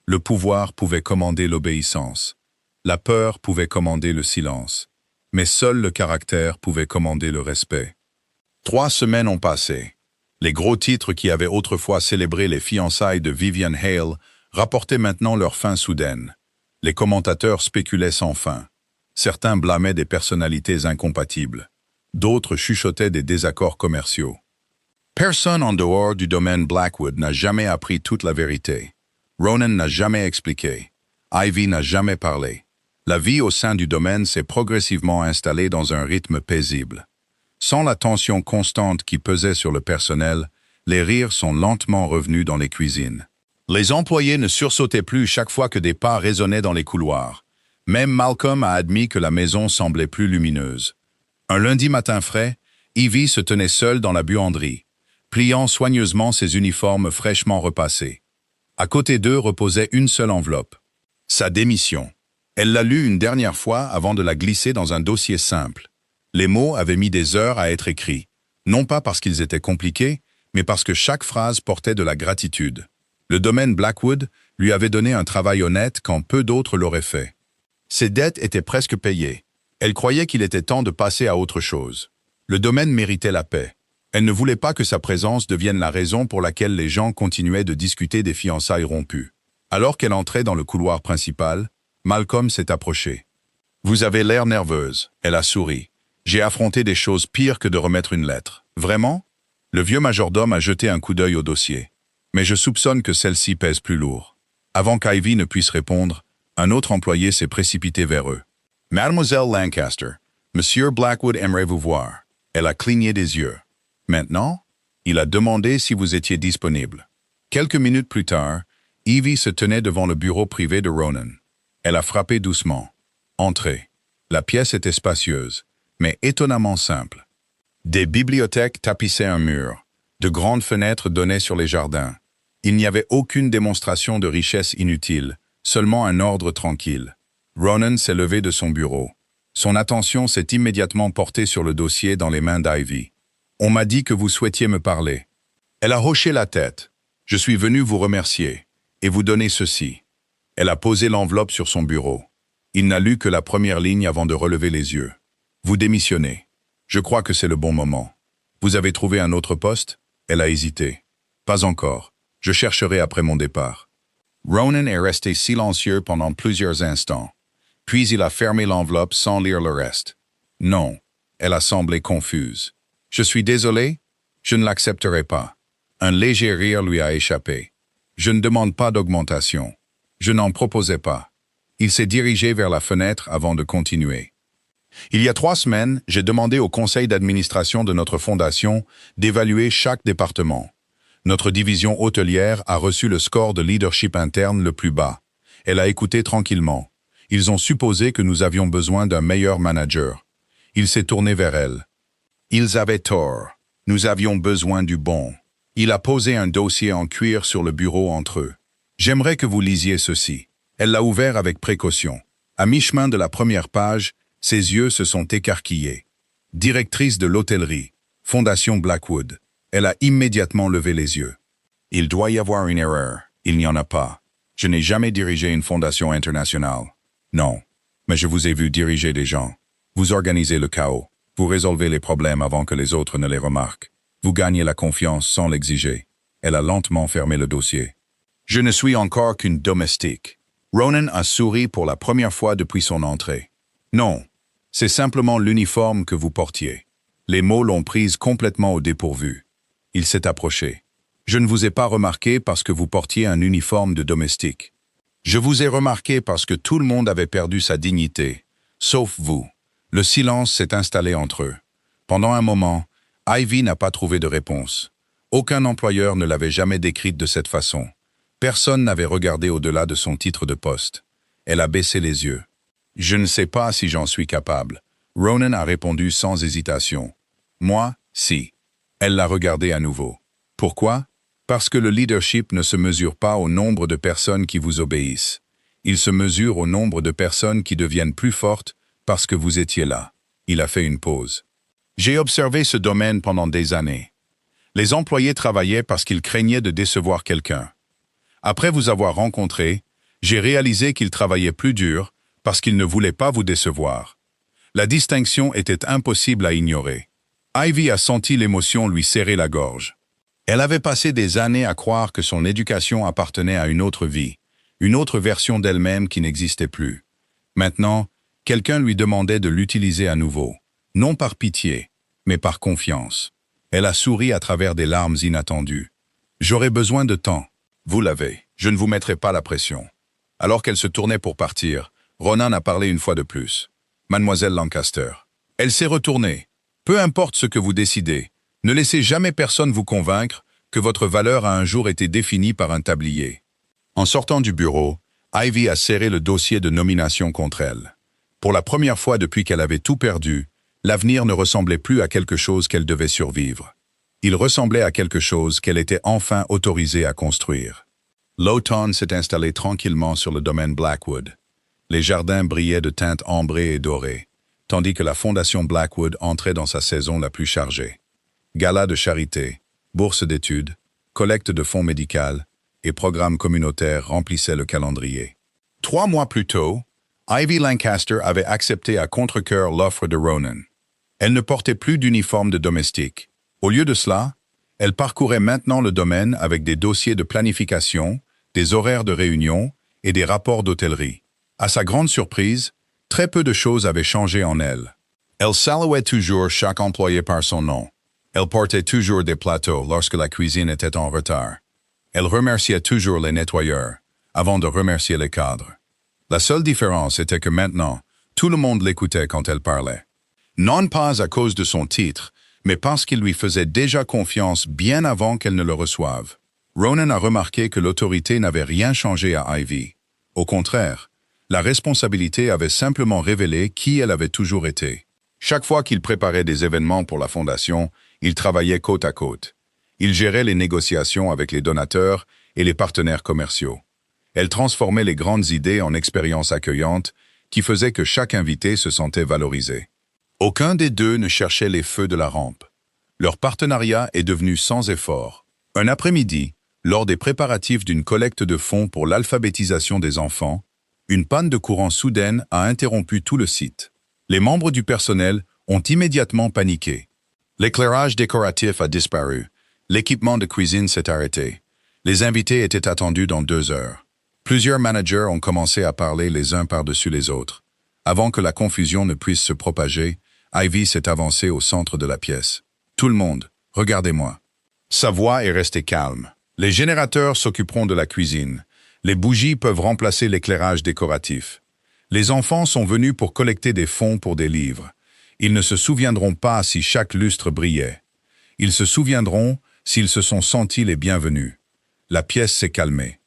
Le pouvoir pouvait commander l'obéissance. La peur pouvait commander le silence. Mais seul le caractère pouvait commander le respect. 3 semaines ont passé. Les gros titres qui avaient autrefois célébré les fiançailles de Vivian Hale rapportaient maintenant leur fin soudaine. Les commentateurs spéculaient sans fin. Certains blâmaient des personnalités incompatibles. D'autres chuchotaient des désaccords commerciaux. Personne en dehors du domaine Blackwood n'a jamais appris toute la vérité. Ronan n'a jamais expliqué. Ivy n'a jamais parlé. La vie au sein du domaine s'est progressivement installée dans un rythme paisible. Sans la tension constante qui pesait sur le personnel, les rires sont lentement revenus dans les cuisines. Les employés ne sursautaient plus chaque fois que des pas résonnaient dans les couloirs. Même Malcolm a admis que la maison semblait plus lumineuse. Un lundi matin frais, Ivy se tenait seule dans la buanderie, pliant soigneusement ses uniformes fraîchement repassés. À côté d'eux reposait une seule enveloppe. Sa démission. Elle l'a lue une dernière fois avant de la glisser dans un dossier simple. Les mots avaient mis des heures à être écrits, non pas parce qu'ils étaient compliqués, mais parce que chaque phrase portait de la gratitude. Le domaine Blackwood lui avait donné un travail honnête quand peu d'autres l'auraient fait. Ses dettes étaient presque payées. Elle croyait qu'il était temps de passer à autre chose. Le domaine méritait la paix. Elle ne voulait pas que sa présence devienne la raison pour laquelle les gens continuaient de discuter des fiançailles rompues. Alors qu'elle entrait dans le couloir principal, Malcolm s'est approché. « Vous avez l'air nerveuse », elle a souri. « J'ai affronté des choses pires que de remettre une lettre. Vraiment ?» Le vieux majordome a jeté un coup d'œil au dossier. Mais je soupçonne que celle-ci pèse plus lourd. Avant qu'Ivy ne puisse répondre, un autre employé s'est précipité vers eux. « Mademoiselle Lancaster, Monsieur Blackwood aimerait vous voir. » Elle a cligné des yeux. Maintenant, il a demandé si vous étiez disponible. Quelques minutes plus tard, Ivy se tenait devant le bureau privé de Ronan. Elle a frappé doucement. Entrez. La pièce était spacieuse, mais étonnamment simple. Des bibliothèques tapissaient un mur. De grandes fenêtres donnaient sur les jardins. Il n'y avait aucune démonstration de richesse inutile, seulement un ordre tranquille. Ronan s'est levé de son bureau. Son attention s'est immédiatement portée sur le dossier dans les mains d'Ivy. « On m'a dit que vous souhaitiez me parler. » Elle a hoché la tête. « Je suis venu vous remercier et vous donner ceci. » Elle a posé l'enveloppe sur son bureau. Il n'a lu que la première ligne avant de relever les yeux. « Vous démissionnez. Je crois que c'est le bon moment. Vous avez trouvé un autre poste ?» Elle a hésité. « Pas encore. Je chercherai après mon départ. » Ronan est resté silencieux pendant plusieurs instants. Puis il a fermé l'enveloppe sans lire le reste. « Non. » Elle a semblé confuse. « Je suis désolé. Je ne l'accepterai pas. » Un léger rire lui a échappé. « Je ne demande pas d'augmentation. Je n'en proposais pas. » Il s'est dirigé vers la fenêtre avant de continuer. « Il y a 3 semaines, j'ai demandé au conseil d'administration de notre fondation d'évaluer chaque département. Notre division hôtelière a reçu le score de leadership interne le plus bas. Elle a écouté tranquillement. Ils ont supposé que nous avions besoin d'un meilleur manager. Il s'est tourné vers elle. Ils avaient tort. Nous avions besoin du bon. Il a posé un dossier en cuir sur le bureau entre eux. J'aimerais que vous lisiez ceci. Elle l'a ouvert avec précaution. À mi-chemin de la première page, ses yeux se sont écarquillés. Directrice de l'hôtellerie, Fondation Blackwood. Elle a immédiatement levé les yeux. Il doit y avoir une erreur. Il n'y en a pas. Je n'ai jamais dirigé une fondation internationale. Non, mais je vous ai vu diriger des gens. Vous organisez le chaos. Vous résolvez les problèmes avant que les autres ne les remarquent. Vous gagnez la confiance sans l'exiger. Elle a lentement fermé le dossier. Je ne suis encore qu'une domestique. Ronan a souri pour la première fois depuis son entrée. Non, c'est simplement l'uniforme que vous portiez. Les mots l'ont prise complètement au dépourvu. Il s'est approché. Je ne vous ai pas remarqué parce que vous portiez un uniforme de domestique. Je vous ai remarqué parce que tout le monde avait perdu sa dignité, sauf vous. Le silence s'est installé entre eux. Pendant un moment, Ivy n'a pas trouvé de réponse. Aucun employeur ne l'avait jamais décrite de cette façon. Personne n'avait regardé au-delà de son titre de poste. Elle a baissé les yeux. « Je ne sais pas si j'en suis capable. » Ronan a répondu sans hésitation. « Moi, si. » Elle l'a regardé à nouveau. « Pourquoi ? » Parce que le leadership ne se mesure pas au nombre de personnes qui vous obéissent. Il se mesure au nombre de personnes qui deviennent plus fortes parce que vous étiez là. Il a fait une pause. J'ai observé ce domaine pendant des années. Les employés travaillaient parce qu'ils craignaient de décevoir quelqu'un. Après vous avoir rencontré, j'ai réalisé qu'ils travaillaient plus dur parce qu'ils ne voulaient pas vous décevoir. La distinction était impossible à ignorer. Ivy a senti l'émotion lui serrer la gorge. Elle avait passé des années à croire que son éducation appartenait à une autre vie, une autre version d'elle-même qui n'existait plus. Maintenant, quelqu'un lui demandait de l'utiliser à nouveau, non par pitié, mais par confiance. Elle a souri à travers des larmes inattendues. « J'aurais besoin de temps. Vous l'avez. Je ne vous mettrai pas la pression. » Alors qu'elle se tournait pour partir, Ronan a parlé une fois de plus. « Mademoiselle Lancaster. » Elle s'est retournée. « Peu importe ce que vous décidez, ne laissez jamais personne vous convaincre que votre valeur a un jour été définie par un tablier. » En sortant du bureau, Ivy a serré le dossier de nomination contre elle. Pour la première fois depuis qu'elle avait tout perdu, l'avenir ne ressemblait plus à quelque chose qu'elle devait survivre. Il ressemblait à quelque chose qu'elle était enfin autorisée à construire. L'automne s'est installé tranquillement sur le domaine Blackwood. Les jardins brillaient de teintes ambrées et dorées, tandis que la fondation Blackwood entrait dans sa saison la plus chargée. Gala de charité, bourse d'études, collecte de fonds médicaux et programmes communautaires remplissaient le calendrier. 3 mois plus tôt, Ivy Lancaster avait accepté à contre-cœur l'offre de Ronan. Elle ne portait plus d'uniforme de domestique. Au lieu de cela, elle parcourait maintenant le domaine avec des dossiers de planification, des horaires de réunion et des rapports d'hôtellerie. À sa grande surprise, très peu de choses avaient changé en elle. Elle saluait toujours chaque employé par son nom. Elle portait toujours des plateaux lorsque la cuisine était en retard. Elle remerciait toujours les nettoyeurs, avant de remercier les cadres. La seule différence était que maintenant, tout le monde l'écoutait quand elle parlait. Non pas à cause de son titre, mais parce qu'il lui faisait déjà confiance bien avant qu'elle ne le reçoive. Ronan a remarqué que l'autorité n'avait rien changé à Ivy. Au contraire, la responsabilité avait simplement révélé qui elle avait toujours été. Chaque fois qu'il préparait des événements pour la fondation, il travaillait côte à côte. Il gérait les négociations avec les donateurs et les partenaires commerciaux. Elle transformait les grandes idées en expériences accueillantes qui faisaient que chaque invité se sentait valorisé. Aucun des deux ne cherchait les feux de la rampe. Leur partenariat est devenu sans effort. Un après-midi, lors des préparatifs d'une collecte de fonds pour l'alphabétisation des enfants, une panne de courant soudaine a interrompu tout le site. Les membres du personnel ont immédiatement paniqué. L'éclairage décoratif a disparu. L'équipement de cuisine s'est arrêté. Les invités étaient attendus dans 2 heures. Plusieurs managers ont commencé à parler les uns par-dessus les autres. Avant que la confusion ne puisse se propager, Ivy s'est avancée au centre de la pièce. « Tout le monde, regardez-moi. » Sa voix est restée calme. « Les générateurs s'occuperont de la cuisine. Les bougies peuvent remplacer l'éclairage décoratif. Les enfants sont venus pour collecter des fonds pour des livres. Ils ne se souviendront pas si chaque lustre brillait. Ils se souviendront s'ils se sont sentis les bienvenus. » La pièce s'est calmée.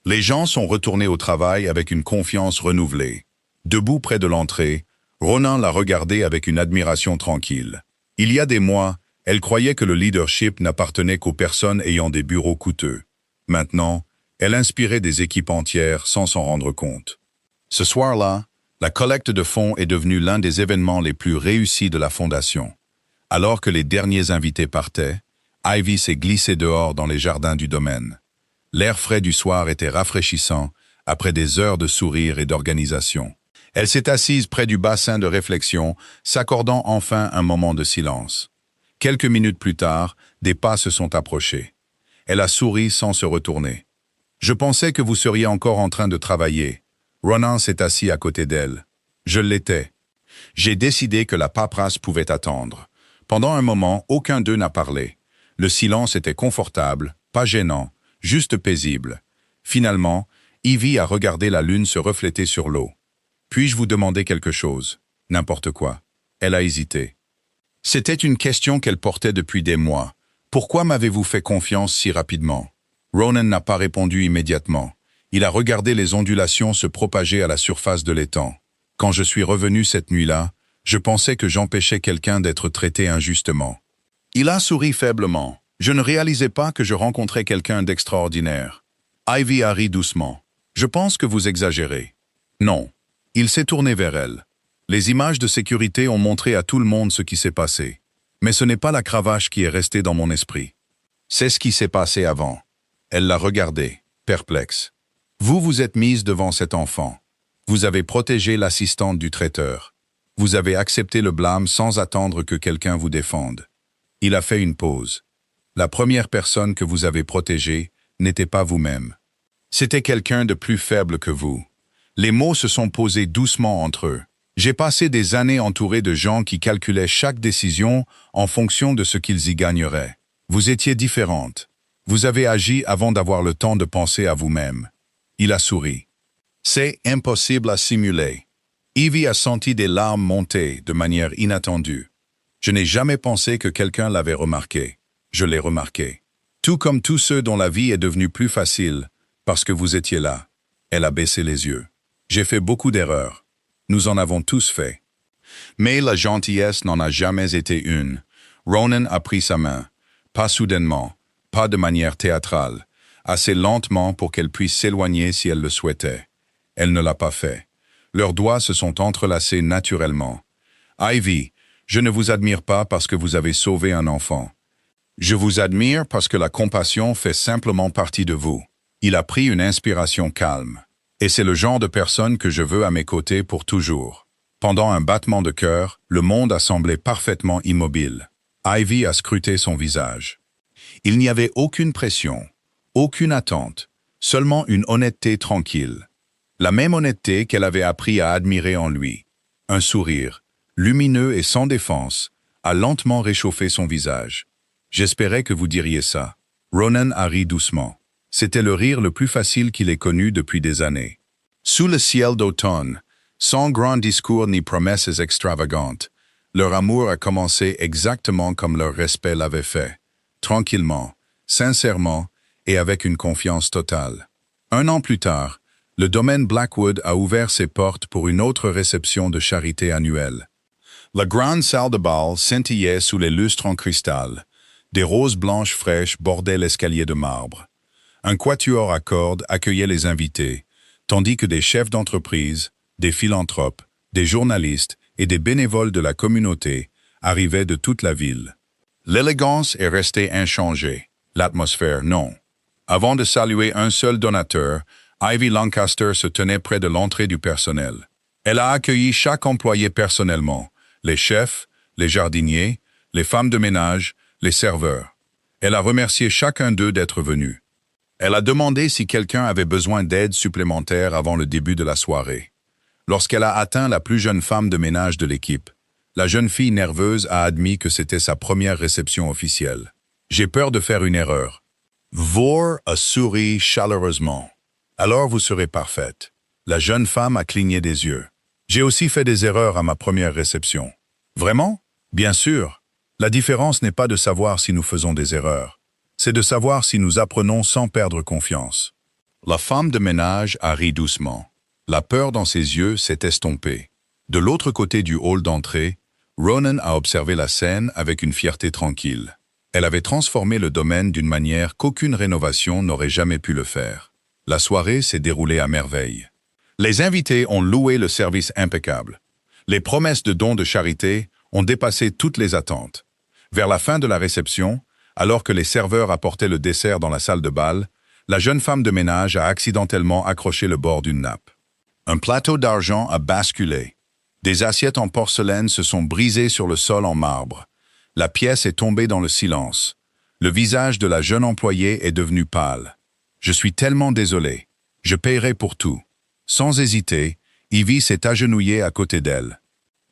Les gens sont retournés au travail avec une confiance renouvelée. Debout près de l'entrée, Ronan l'a regardé avec une admiration tranquille. Il y a des mois, elle croyait que le leadership n'appartenait qu'aux personnes ayant des bureaux coûteux. Maintenant, elle inspirait des équipes entières sans s'en rendre compte. Ce soir-là, la collecte de fonds est devenue l'un des événements les plus réussis de la Fondation. Alors que les derniers invités partaient, Ivy s'est glissée dehors dans les jardins du domaine. L'air frais du soir était rafraîchissant après des heures de sourires et d'organisation. Elle s'est assise près du bassin de réflexion, s'accordant enfin un moment de silence. Quelques minutes plus tard, des pas se sont approchés. Elle a souri sans se retourner. « Je pensais que vous seriez encore en train de travailler. » Ronan s'est assis à côté d'elle. « Je l'étais. J'ai décidé que la paperasse pouvait attendre. Pendant un moment, aucun d'eux n'a parlé. Le silence était confortable, pas gênant, juste paisible. Finalement, Ivy a regardé la lune se refléter sur l'eau. Puis-je vous demander quelque chose? N'importe quoi. Elle a hésité. C'était une question qu'elle portait depuis des mois. Pourquoi m'avez-vous fait confiance si rapidement? Ronan n'a pas répondu immédiatement. Il a regardé les ondulations se propager à la surface de l'étang. Quand je suis revenu cette nuit-là, je pensais que j'empêchais quelqu'un d'être traité injustement. Il a souri faiblement. Je ne réalisais pas que je rencontrais quelqu'un d'extraordinaire. Ivy a ri doucement. Je pense que vous exagérez. Non. Il s'est tourné vers elle. Les images de sécurité ont montré à tout le monde ce qui s'est passé. Mais ce n'est pas la cravache qui est restée dans mon esprit. C'est ce qui s'est passé avant. Elle l'a regardé, perplexe. Vous vous êtes mise devant cet enfant. Vous avez protégé l'assistante du traiteur. Vous avez accepté le blâme sans attendre que quelqu'un vous défende. Il a fait une pause. La première personne que vous avez protégée n'était pas vous-même. C'était quelqu'un de plus faible que vous. Les mots se sont posés doucement entre eux. J'ai passé des années entouré de gens qui calculaient chaque décision en fonction de ce qu'ils y gagneraient. Vous étiez différente. Vous avez agi avant d'avoir le temps de penser à vous-même. Il a souri. C'est impossible à simuler. Ivy a senti des larmes monter de manière inattendue. Je n'ai jamais pensé que quelqu'un l'avait remarqué. Je l'ai remarqué. Tout comme tous ceux dont la vie est devenue plus facile, parce que vous étiez là. Elle a baissé les yeux. J'ai fait beaucoup d'erreurs. Nous en avons tous fait. Mais la gentillesse n'en a jamais été une. Ronan a pris sa main. Pas soudainement, pas de manière théâtrale, assez lentement pour qu'elle puisse s'éloigner si elle le souhaitait. Elle ne l'a pas fait. Leurs doigts se sont entrelacés naturellement. Ivy, je ne vous admire pas parce que vous avez sauvé un enfant. Je vous admire parce que la compassion fait simplement partie de vous. Il a pris une inspiration calme. Et c'est le genre de personne que je veux à mes côtés pour toujours. Pendant un battement de cœur, le monde a semblé parfaitement immobile. Ivy a scruté son visage. Il n'y avait aucune pression, aucune attente, seulement une honnêteté tranquille. La même honnêteté qu'elle avait appris à admirer en lui. Un sourire, lumineux et sans défense, a lentement réchauffé son visage. J'espérais que vous diriez ça. Ronan a ri doucement. C'était le rire le plus facile qu'il ait connu depuis des années. Sous le ciel d'automne, sans grand discours ni promesses extravagantes, leur amour a commencé exactement comme leur respect l'avait fait. Tranquillement, sincèrement et avec une confiance totale. 1 an plus tard, le domaine Blackwood a ouvert ses portes pour une autre réception de charité annuelle. La grande salle de bal scintillait sous les lustres en cristal. Des roses blanches fraîches bordaient l'escalier de marbre. Un quatuor à cordes accueillait les invités, tandis que des chefs d'entreprise, des philanthropes, des journalistes et des bénévoles de la communauté arrivaient de toute la ville. L'élégance est restée inchangée, l'atmosphère non. Avant de saluer un seul donateur, Ivy Lancaster se tenait près de l'entrée du personnel. Elle a accueilli chaque employé personnellement, les chefs, les jardiniers, les femmes de ménage, les serveurs. Elle a remercié chacun d'eux d'être venus. Elle a demandé si quelqu'un avait besoin d'aide supplémentaire avant le début de la soirée. Lorsqu'elle a atteint la plus jeune femme de ménage de l'équipe, la jeune fille nerveuse a admis que c'était sa première réception officielle. « J'ai peur de faire une erreur. » Vore a souri chaleureusement. « Alors vous serez parfaite. » La jeune femme a cligné des yeux. « J'ai aussi fait des erreurs à ma première réception. »« Vraiment? » ?»« Bien sûr. La différence n'est pas de savoir si nous faisons des erreurs. C'est de savoir si nous apprenons sans perdre confiance. » La femme de ménage a ri doucement. La peur dans ses yeux s'est estompée. De l'autre côté du hall d'entrée, Ronan a observé la scène avec une fierté tranquille. Elle avait transformé le domaine d'une manière qu'aucune rénovation n'aurait jamais pu le faire. La soirée s'est déroulée à merveille. Les invités ont loué le service impeccable. Les promesses de dons de charité ont dépassé toutes les attentes. Vers la fin de la réception, alors que les serveurs apportaient le dessert dans la salle de bal, la jeune femme de ménage a accidentellement accroché le bord d'une nappe. Un plateau d'argent a basculé. Des assiettes en porcelaine se sont brisées sur le sol en marbre. La pièce est tombée dans le silence. Le visage de la jeune employée est devenu pâle. « Je suis tellement désolé. Je paierai pour tout. » Sans hésiter, Ivy s'est agenouillée à côté d'elle.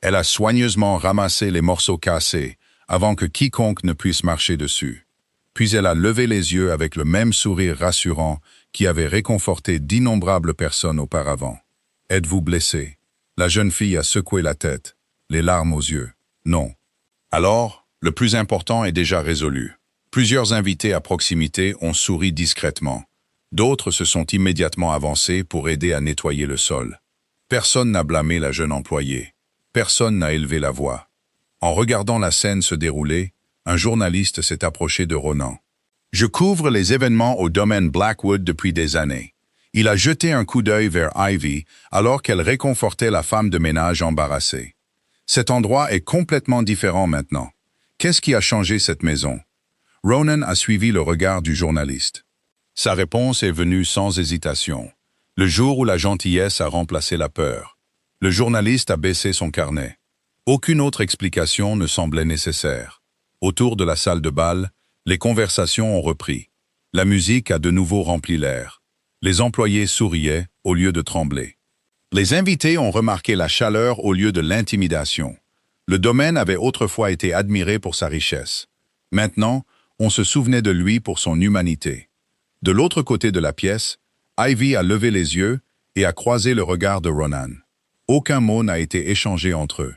Elle a soigneusement ramassé les morceaux cassés avant que quiconque ne puisse marcher dessus. Puis elle a levé les yeux avec le même sourire rassurant qui avait réconforté d'innombrables personnes auparavant. « Êtes-vous blessé ?» La jeune fille a secoué la tête, les larmes aux yeux. « Non. » Alors, le plus important est déjà résolu. Plusieurs invités à proximité ont souri discrètement. D'autres se sont immédiatement avancés pour aider à nettoyer le sol. Personne n'a blâmé la jeune employée. Personne n'a élevé la voix. En regardant la scène se dérouler, un journaliste s'est approché de Ronan. « Je couvre les événements au domaine Blackwood depuis des années. » Il a jeté un coup d'œil vers Ivy alors qu'elle réconfortait la femme de ménage embarrassée. « Cet endroit est complètement différent maintenant. Qu'est-ce qui a changé cette maison ?» Ronan a suivi le regard du journaliste. Sa réponse est venue sans hésitation. Le jour où la gentillesse a remplacé la peur. Le journaliste a baissé son carnet. Aucune autre explication ne semblait nécessaire. Autour de la salle de bal, les conversations ont repris. La musique a de nouveau rempli l'air. Les employés souriaient au lieu de trembler. Les invités ont remarqué la chaleur au lieu de l'intimidation. Le domaine avait autrefois été admiré pour sa richesse. Maintenant, on se souvenait de lui pour son humanité. De l'autre côté de la pièce, Ivy a levé les yeux et a croisé le regard de Ronan. Aucun mot n'a été échangé entre eux.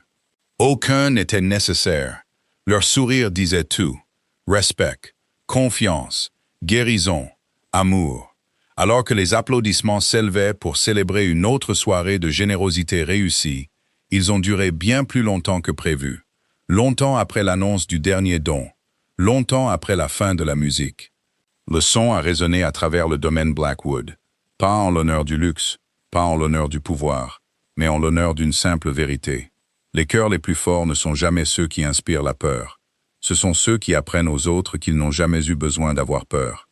Aucun n'était nécessaire. Leur sourire disait tout. Respect, confiance, guérison, amour. Alors que les applaudissements s'élevaient pour célébrer une autre soirée de générosité réussie, ils ont duré bien plus longtemps que prévu. Longtemps après l'annonce du dernier don. Longtemps après la fin de la musique. Le son a résonné à travers le domaine Blackwood. Pas en l'honneur du luxe, pas en l'honneur du pouvoir, mais en l'honneur d'une simple vérité. Les cœurs les plus forts ne sont jamais ceux qui inspirent la peur. Ce sont ceux qui apprennent aux autres qu'ils n'ont jamais eu besoin d'avoir peur.